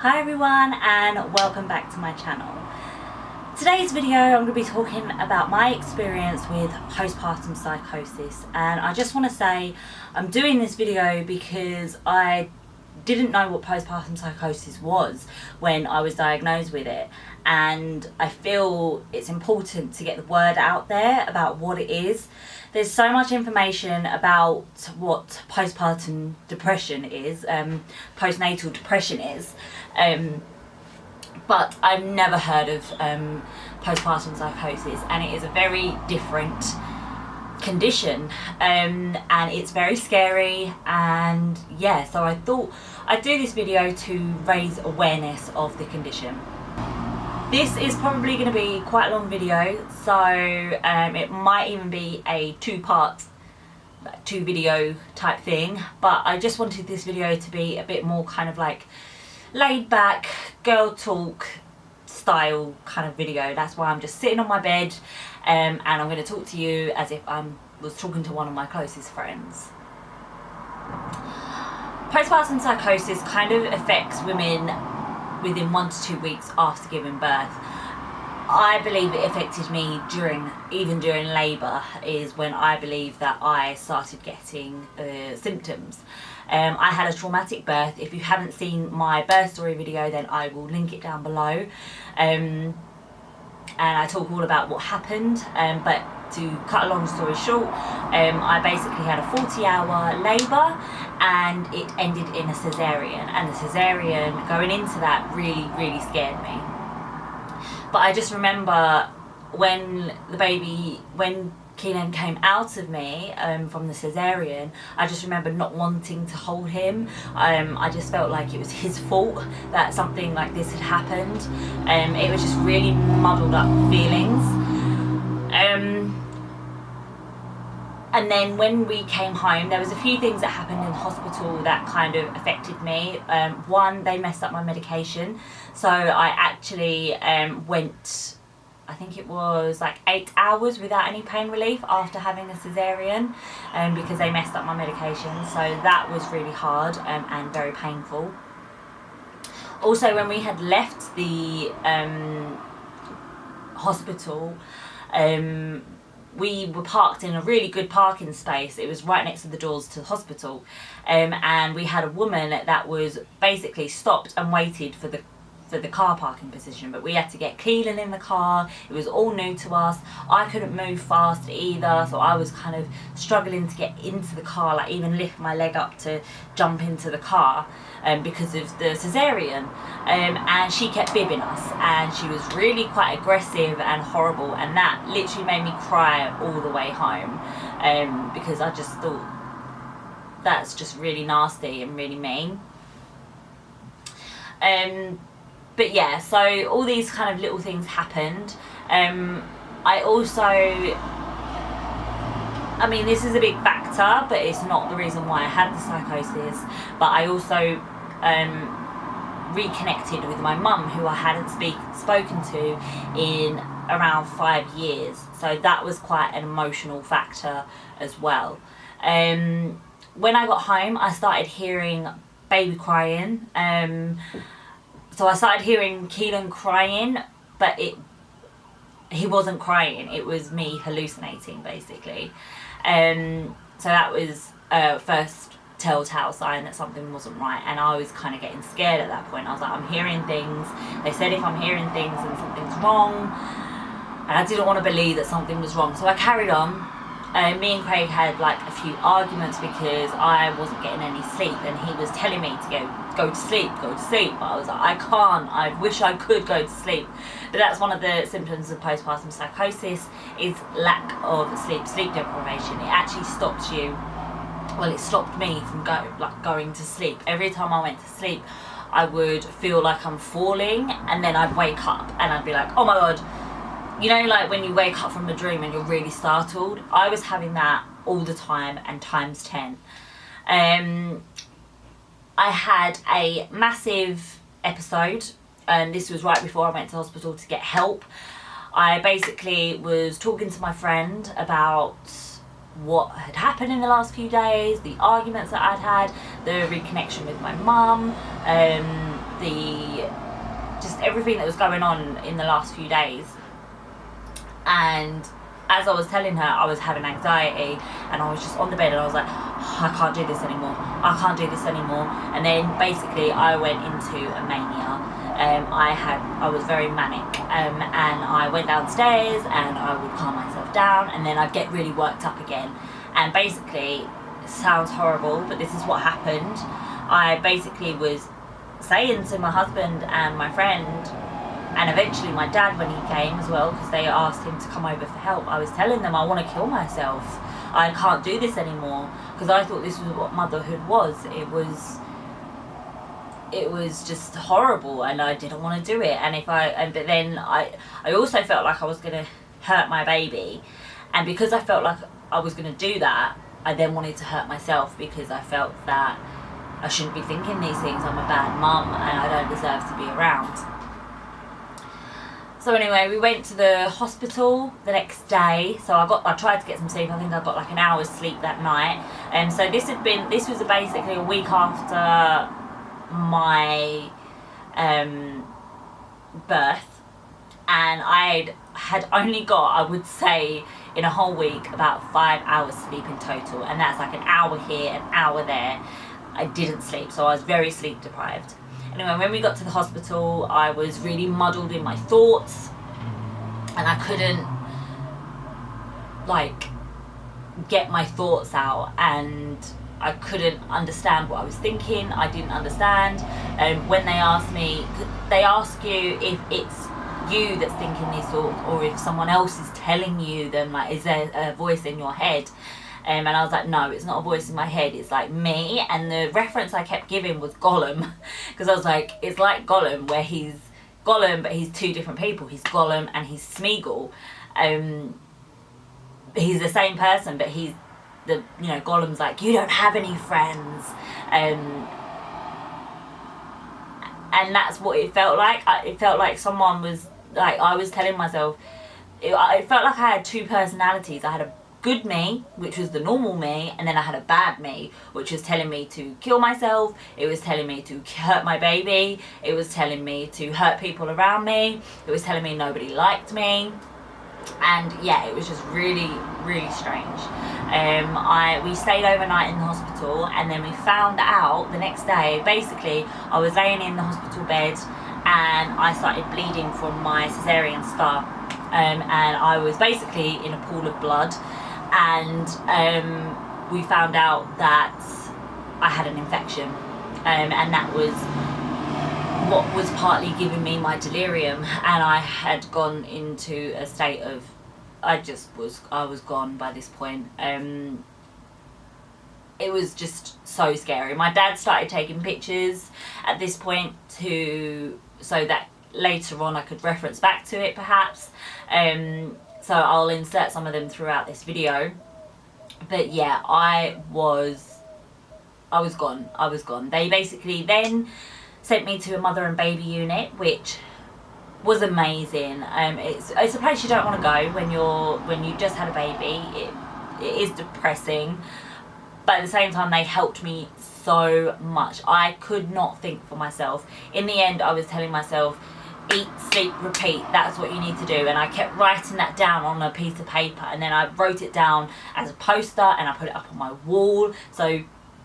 Hi everyone and welcome back to my channel. Today's video I'm going to be talking about my experience with postpartum psychosis, and I just want to say I'm doing this video because I didn't know what postpartum psychosis was when I was diagnosed with it, and I feel it's important to get the word out there about what it is. There's so much information about what postpartum depression is, postnatal depression is, but I've never heard of postpartum psychosis, and it is a very different condition, and it's very scary. And yeah, so I thought I'd do this video to raise awareness of the condition. This is probably going to be quite a long video, so it might even be a two video type thing, but I just wanted this video to be a bit more kind of like laid back, girl talk style kind of video. That's why I'm just sitting on my bed and I'm going to talk to you as if I was talking to one of my closest friends. Postpartum psychosis kind of affects women within 1 to 2 weeks after giving birth. I believe it affected me even during labour is when I believe that I started getting the symptoms. I had a traumatic birth. If you haven't seen my birth story video, then I will link it down below, and I talk all about what happened, but to cut a long story short, I basically had a 40-hour labour and it ended in a cesarean, and the cesarean going into that really scared me. But I just remember when Keelan came out of me from the cesarean, I just remember not wanting to hold him. I just felt like it was his fault that something like this had happened. It was just really muddled up feelings. And then when we came home, there was a few things that happened in the hospital that kind of affected me. One, they messed up my medication. So I actually went, I think it was like 8 hours without any pain relief after having a cesarean, because they messed up my medication. So that was really hard and very painful. Also, when we had left the hospital, we were parked in a really good parking space. It was right next to the doors to the hospital, and we had a woman that was basically stopped and waited for the car parking position, but we had to get Keelan in the car. It was all new to us. I couldn't move fast either, so I was kind of struggling to get into the car, like even lift my leg up to jump into the car, because of the cesarean, and she kept bibbing us, and she was really quite aggressive and horrible, and that literally made me cry all the way home, because I just thought that's just really nasty and really mean. But yeah, so all these kind of little things happened. I also, I mean, this is a big factor, but it's not the reason why I had the psychosis. But I also reconnected with my mum, who I hadn't spoken to in around 5 years. So that was quite an emotional factor as well. When I got home, I started hearing baby crying. So I started hearing Keelan crying, but he wasn't crying. It was me hallucinating, basically. So that was first telltale sign that something wasn't right, and I was kind of getting scared at that point. I was like, I'm hearing things. They said if I'm hearing things, then something's wrong, and I didn't want to believe that something was wrong. So I carried on. Me and Craig had like a few arguments because I wasn't getting any sleep, and he was telling me to go to sleep. But I was like, I can't. I wish I could go to sleep. But that's one of the symptoms of postpartum psychosis, is lack of sleep deprivation. It actually stops you. Well, it stopped me from going to sleep. Every time I went to sleep, I would feel like I'm falling, and then I'd wake up and I'd be like, oh my god. You know, like when you wake up from a dream and you're really startled? I was having that all the time, and times 10. I had a massive episode, and this was right before I went to hospital to get help. I basically was talking to my friend about what had happened in the last few days, the arguments that I'd had, the reconnection with my mum, the just everything that was going on in the last few days. And as I was telling her, I was having anxiety, and I was just on the bed and I was like, I can't do this anymore, I can't do this anymore. And then basically I went into a mania. I was very manic, and I went downstairs and I would calm myself down, and then I'd get really worked up again. And basically, it sounds horrible, but this is what happened. I basically was saying to my husband and my friend, and eventually my dad when he came as well, because they asked him to come over for help, I was telling them I want to kill myself, I can't do this anymore, because I thought this was what motherhood was. It was just horrible, and I didn't want to do it. But then I also felt like I was going to hurt my baby, and because I felt like I was going to do that, I then wanted to hurt myself, because I felt that I shouldn't be thinking these things. I'm a bad mum and I don't deserve to be around. So anyway, we went to the hospital the next day. So I tried to get some sleep. I think I got like an hour's sleep that night. And so this was basically a week after my birth, and I had only got, I would say, in a whole week, about 5 hours sleep in total, and that's like an hour here, an hour there. I didn't sleep, so I was very sleep deprived. Anyway, when we got to the hospital, I was really muddled in my thoughts, and I couldn't like get my thoughts out, and I couldn't understand what I was thinking. I didn't understand. When they asked me, they ask you if it's you that's thinking these thoughts or if someone else is telling you them, like, is there a voice in your head? And I was like, no, it's not a voice in my head, it's like me. And the reference I kept giving was Gollum, because I was like, it's like Gollum, where he's Gollum but he's two different people. He's Gollum and he's Smeagol. He's the same person, but he's Gollum's like, you don't have any friends, and that's what it felt like. It felt like someone was like, I was telling myself, it felt like I had two personalities. I had a good me, which was the normal me, and then I had a bad me, which was telling me to kill myself. It was telling me to hurt my baby. It was telling me to hurt people around me. It was telling me nobody liked me. And yeah, it was just really, really strange. We stayed overnight in the hospital, and then we found out the next day. Basically, I was laying in the hospital bed and I started bleeding from my cesarean scar, and I was basically in a pool of blood, and we found out that I had an infection, and that was what was partly giving me my delirium. And I had gone into a state of, I was gone by this point. It was just so scary. My dad started taking pictures at this point so that later on I could reference back to it perhaps. So I'll insert some of them throughout this video. But yeah, I was gone. They basically then sent me to a mother and baby unit, which was amazing. It's a place you don't want to go when you just had a baby. It is depressing, but at the same time they helped me so much. I could not think for myself. In the end, I was telling myself, eat, sleep, repeat, that's what you need to do. And I kept writing that down on a piece of paper, and then I wrote it down as a poster and I put it up on my wall so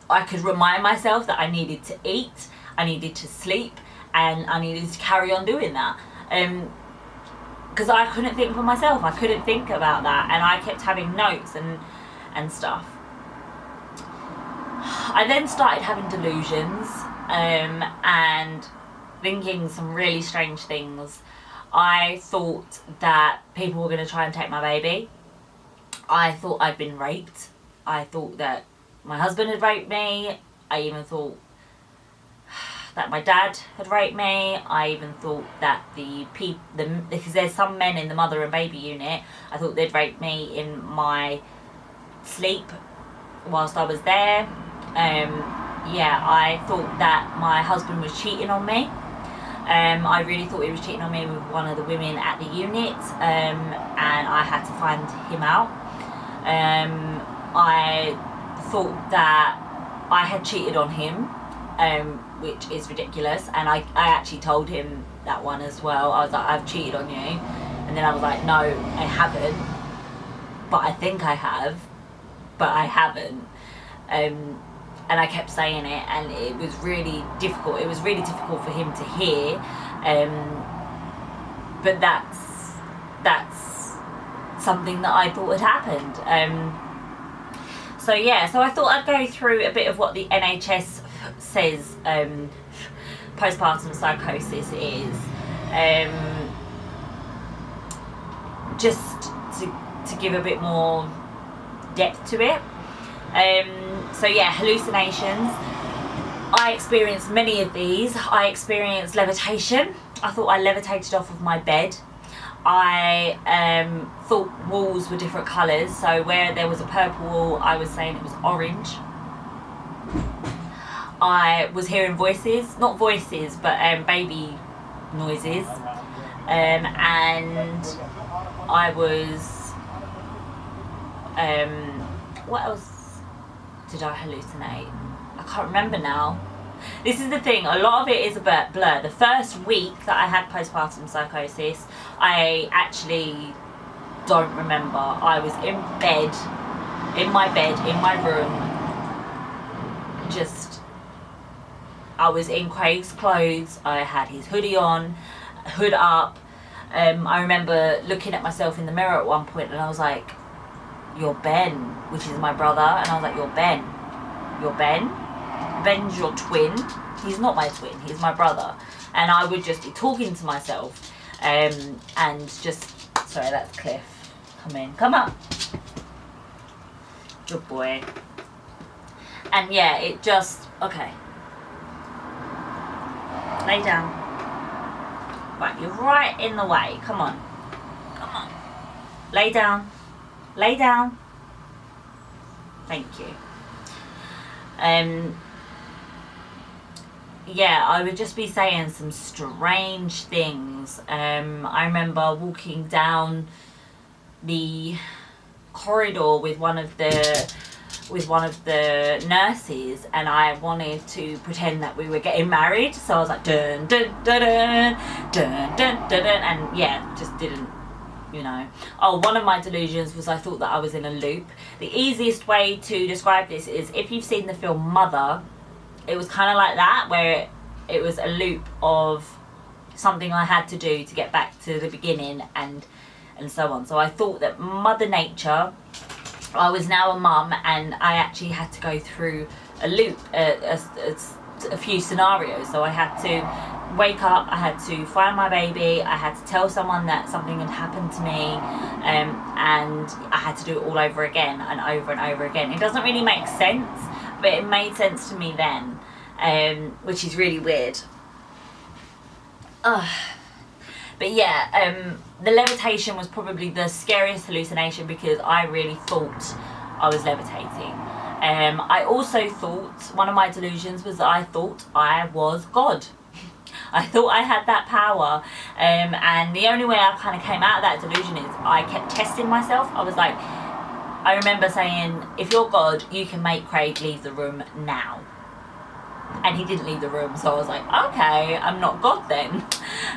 I could remind myself that I needed to eat, I needed to sleep, and I needed to carry on doing that. Because I couldn't think for myself. I couldn't think about that, and I kept having notes and stuff. I then started having delusions, and thinking some really strange things. I thought that people were going to try and take my baby. I thought I'd been raped. I thought that my husband had raped me. I even thought that my dad had raped me. I even thought that because there's some men in the mother and baby unit, I thought they'd raped me in my sleep whilst I was there. Yeah, I thought that my husband was cheating on me. I really thought he was cheating on me with one of the women at the unit, and I had to find him out. I thought that I had cheated on him which is ridiculous. And I actually told him that one as well. I was like, I've cheated on you. And then I was like, no, I haven't. But I think I have. But I haven't. And I kept saying it, and it was really difficult. It was really difficult for him to hear. But that's something that I thought had happened. So I thought I'd go through a bit of what the NHS says postpartum psychosis is, just to give a bit more depth to it. Hallucinations. I experienced many of these. I experienced levitation. I thought I levitated off of my bed. I thought walls were different colours, so where there was a purple wall, I was saying it was orange. I was hearing voices, not voices, but baby noises, and I was, what else did I hallucinate? I can't remember now. This is the thing, a lot of it is a bit blur. The first week that I had postpartum psychosis, I actually don't remember. I was in my room, I was in Craig's clothes. I had his hoodie on, hood up. I remember looking at myself in the mirror at one point and I was like, you're Ben, which is my brother. And I was like, you're Ben. Ben's your twin. He's not my twin, he's my brother. And I would just be talking to myself, and just, sorry, that's Cliff. Come up. Good boy. And it just, okay. Lay down. Right, you're right in the way. Come on. Lay down. Thank you. I would just be saying some strange things. I remember walking down the corridor with one of the nurses, and I wanted to pretend that we were getting married, so I was like dun dun dun dun dun dun dun, and just didn't, one of my delusions was I thought that I was in a loop. The easiest way to describe this is if you've seen the film Mother, it was kind of like that, where it was a loop of something I had to do to get back to the beginning and so on. So I thought that Mother Nature, I was now a mum, and I actually had to go through a loop, a few scenarios. So I had to wake up, I had to find my baby, I had to tell someone that something had happened to me, and I had to do it all over again and over again. It doesn't really make sense, but it made sense to me then, which is really weird. But the levitation was probably the scariest hallucination because I really thought I was levitating. I also thought, one of my delusions was that I thought I was God. I thought I had that power, and the only way I kind of came out of that delusion is I kept testing myself. I was like, I remember saying, if you're God, you can make Craig leave the room now. And he didn't leave the room, so I was like, okay, I'm not God then.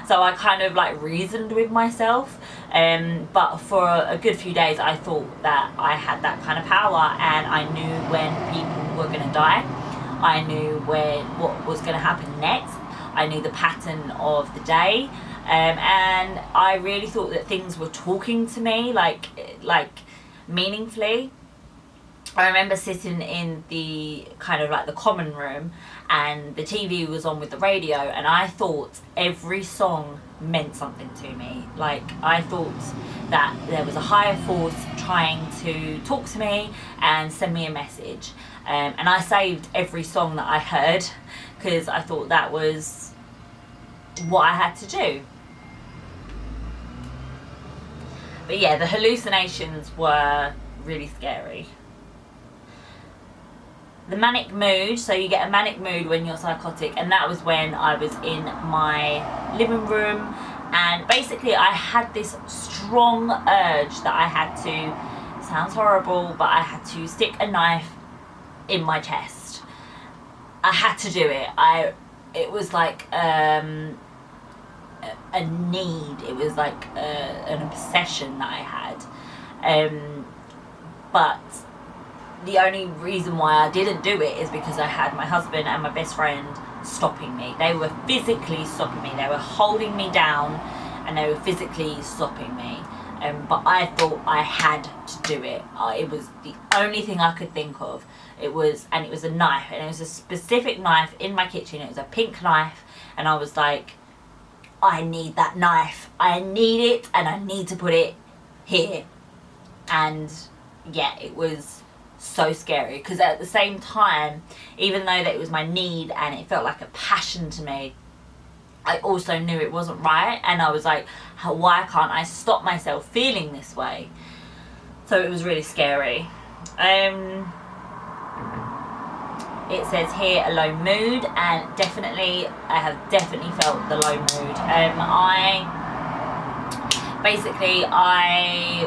So I kind of like reasoned with myself, but for a good few days I thought that I had that kind of power, and I knew when people were going to die. I knew what was going to happen next. I knew the pattern of the day, and I really thought that things were talking to me, like meaningfully. I remember sitting in the kind of like the common room, and the TV was on with the radio, and I thought every song meant something to me. Like, I thought that there was a higher force trying to talk to me and send me a message, and I saved every song that I heard because I thought that was what I had to do. But the hallucinations were really scary. The manic mood, so you get a manic mood when you're psychotic, and that was when I was in my living room, and basically I had this strong urge that I had to, sounds horrible, but I had to stick a knife in my chest. I had to do it. it was like a need. It was like an obsession that I had. But the only reason why I didn't do it is because I had my husband and my best friend stopping me. They were physically stopping me. They were holding me down and they were physically stopping me. But I thought I had to do it. It was the only thing I could think of. It was a knife, and it was a specific knife in my kitchen. It was a pink knife, and I was like, I need that knife. I need it, and I need to put it here. And yeah, it was so scary, because at the same time, even though that it was my need and it felt like a passion to me, I also knew it wasn't right, and I was like, why can't I stop myself feeling this way? So it was really scary. It says here a low mood, and definitely I have definitely felt the low mood. I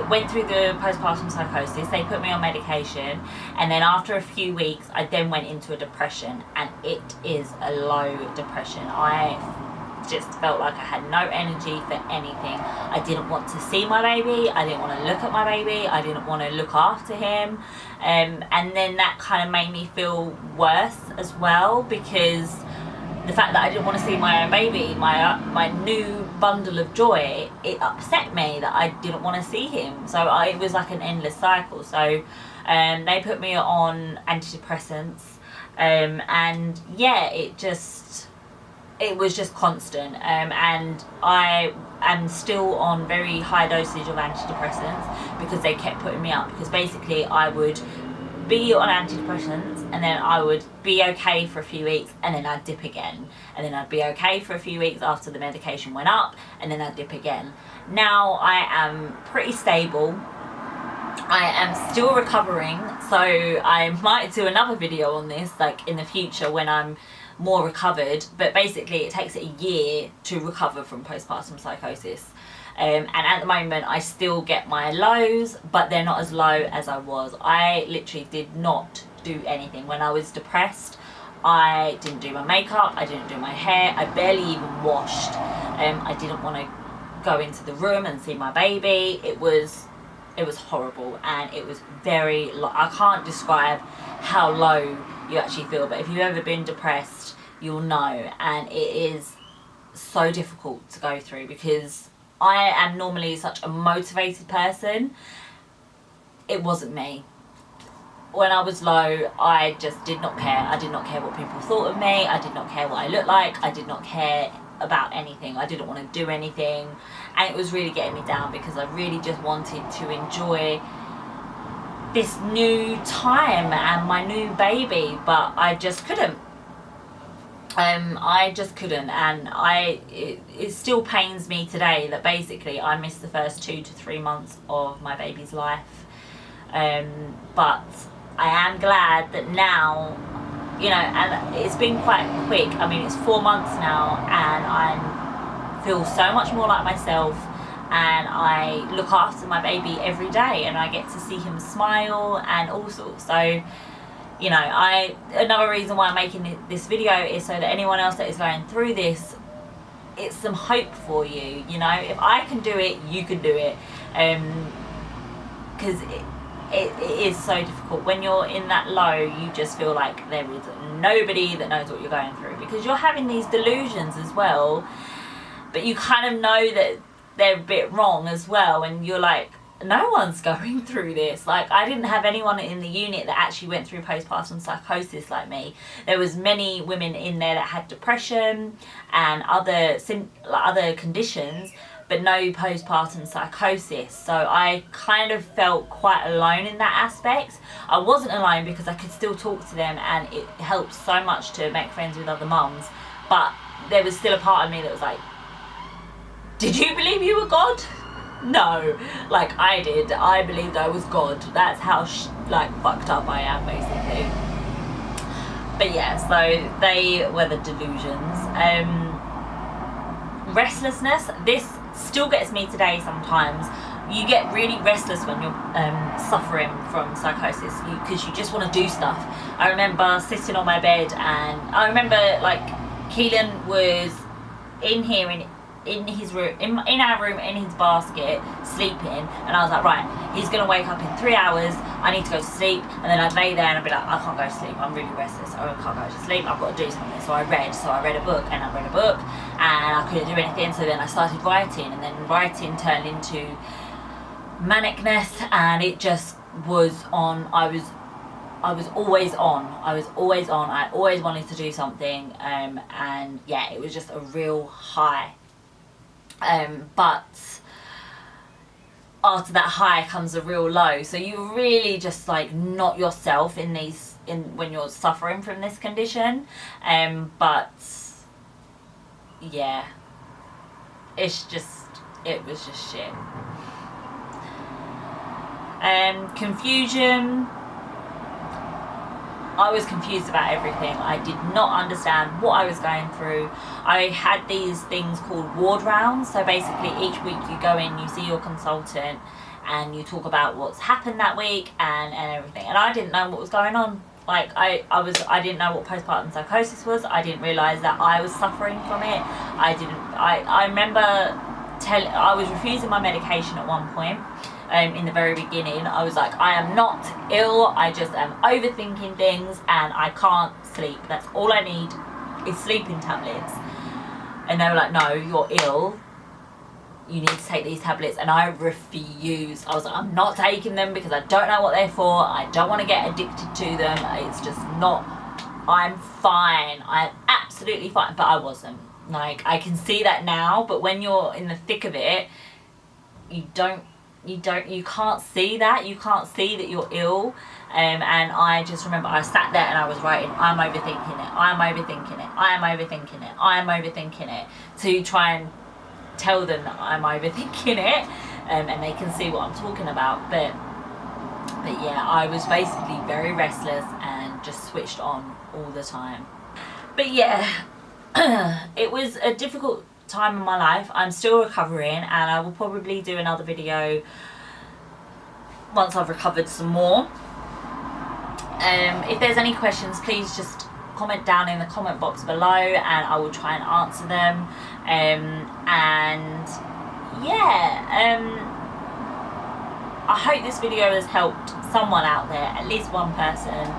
went through the postpartum psychosis. They put me on medication, and then after a few weeks I then went into a depression, and it is a low depression. I just felt like I had no energy for anything. I didn't want to see my baby. I didn't want to look at my baby. I didn't want to look after him. And then that kind of made me feel worse as well, because the fact that I didn't want to see my own baby, my new bundle of joy, it upset me that I didn't want to see him. So it was like an endless cycle. So they put me on antidepressants, and yeah, it was just constant, and I am still on very high dosage of antidepressants, because they kept putting me up, because basically I would be on antidepressants and then I would be okay for a few weeks and then I'd dip again, and then I'd be okay for a few weeks after the medication went up, and then I'd dip again. Now I am pretty stable. I am still recovering, so I might do another video on this like in the future when I'm more recovered, but basically it takes a year to recover from postpartum psychosis, and at the moment I still get my lows, but they're not as low as I was. I literally did not do anything when I was depressed. I didn't do my makeup, I didn't do my hair, I barely even washed. I didn't want to go into the room and see my baby. It was horrible, and it was very I can't describe how low you actually feel, but if you've ever been depressed, you'll know. And it is so difficult to go through, because I am normally such a motivated person. It wasn't me. When I was low, I just did not care. I did not care what people thought of me. I did not care what I looked like. I did not care about anything. I didn't want to do anything, and it was really getting me down, because I really just wanted to enjoy this new time and my new baby, but I just couldn't. And it still pains me today that basically I missed the first 2 to 3 months of my baby's life. But I am glad that now, you know, and it's been quite quick. I mean, it's 4 months now, and I feel so much more like myself, and I look after my baby every day, and I get to see him smile and all sorts. So, you know, another reason why I'm making this video is so that anyone else that is going through this, it's some hope for you. You know, if I can do it, you can do it. Because it is so difficult when you're in that low. You just feel like there is nobody that knows what you're going through, because you're having these delusions as well, but you kind of know that they're a bit wrong as well, and you're like, no one's going through this. Like, I didn't have anyone in the unit that actually went through postpartum psychosis like me. There was many women in there that had depression and other conditions, but no postpartum psychosis. So I kind of felt quite alone in that aspect. I wasn't alone because I could still talk to them, and it helped so much to make friends with other mums, but there was still a part of me that was like, did you believe you were God? No, like I did. I believed I was God. That's how fucked up I am, basically. But yeah, so they were the delusions. Restlessness, this still gets me today sometimes. You get really restless when you're suffering from psychosis, because you just want to do stuff. I remember sitting on my bed, and I remember like Keelan was in here in his room, in our room, in his basket, sleeping, and I was like, right, he's gonna wake up in 3 hours, I need to go to sleep. And then I'd lay there and I'd be like, I can't go to sleep, I'm really restless, I can't go to sleep, I've got to do something. So I read a book, and I couldn't do anything. So then I started writing, and then writing turned into manicness, and it just was on. I was always on. I always wanted to do something, and yeah, it was just a real high. But after that high comes a real low. So you really just like not yourself when you're suffering from this condition. But yeah, it was just shit. Confusion. I was confused about everything. I did not understand what I was going through. I had these things called ward rounds. So basically each week you go in, you see your consultant, and you talk about what's happened that week and everything. And I didn't know what was going on. Like I didn't know what postpartum psychosis was. I didn't realise that I was suffering from it. I remember I was refusing my medication at one point. In the very beginning, I was like, I am not ill, I just am overthinking things and I can't sleep. That's all I need is sleeping tablets. And they were like, no, you're ill, you need to take these tablets. And I refused. I was like, I'm not taking them because I don't know what they're for, I don't want to get addicted to them, it's just not, I'm fine, I'm absolutely fine. But I wasn't. Like, I can see that now, but when you're in the thick of it, you can't see that. You can't see that you're ill. And I just remember I sat there and I was writing, I'm overthinking it, to try and tell them that I'm overthinking it, and they can see what I'm talking about. But yeah, I was basically very restless and just switched on all the time. But yeah, it was a difficult time in my life. I'm still recovering, and I will probably do another video once I've recovered some more. If there's any questions, please just comment down in the comment box below and I will try and answer them. And yeah, I hope this video has helped someone out there, at least one person,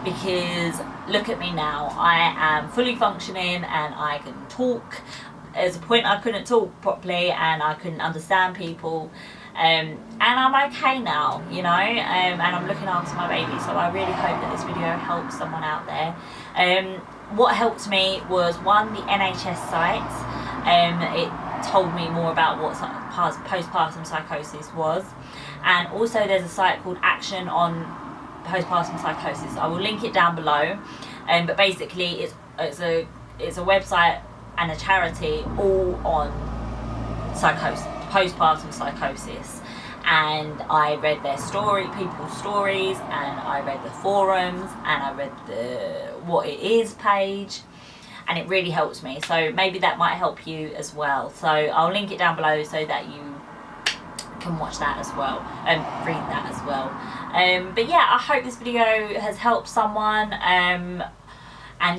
because look at me now, I am fully functioning and I can talk. There's a point I couldn't talk properly and I couldn't understand people, and I'm okay now, you know, and I'm looking after my baby. So I really hope that this video helps someone out there. What helped me was, one, the NHS site. It told me more about what postpartum psychosis was, and also there's a site called Action on Postpartum Psychosis. I will link it down below. But basically it's a website and a charity all on postpartum psychosis. And I read their people's stories, and I read the forums, and I read the what it is page, and it really helps me. So maybe that might help you as well. So I'll link it down below so that you can watch that as well and read that as well. But yeah, I hope this video has helped someone and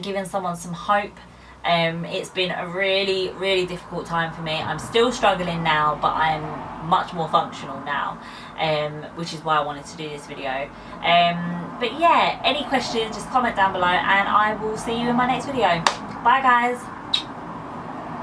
given someone some hope. It's been a really, really difficult time for me. I'm still struggling now, but I'm much more functional now, which is why I wanted to do this video. But yeah, any questions, just comment down below and I will see you in my next video. Bye guys.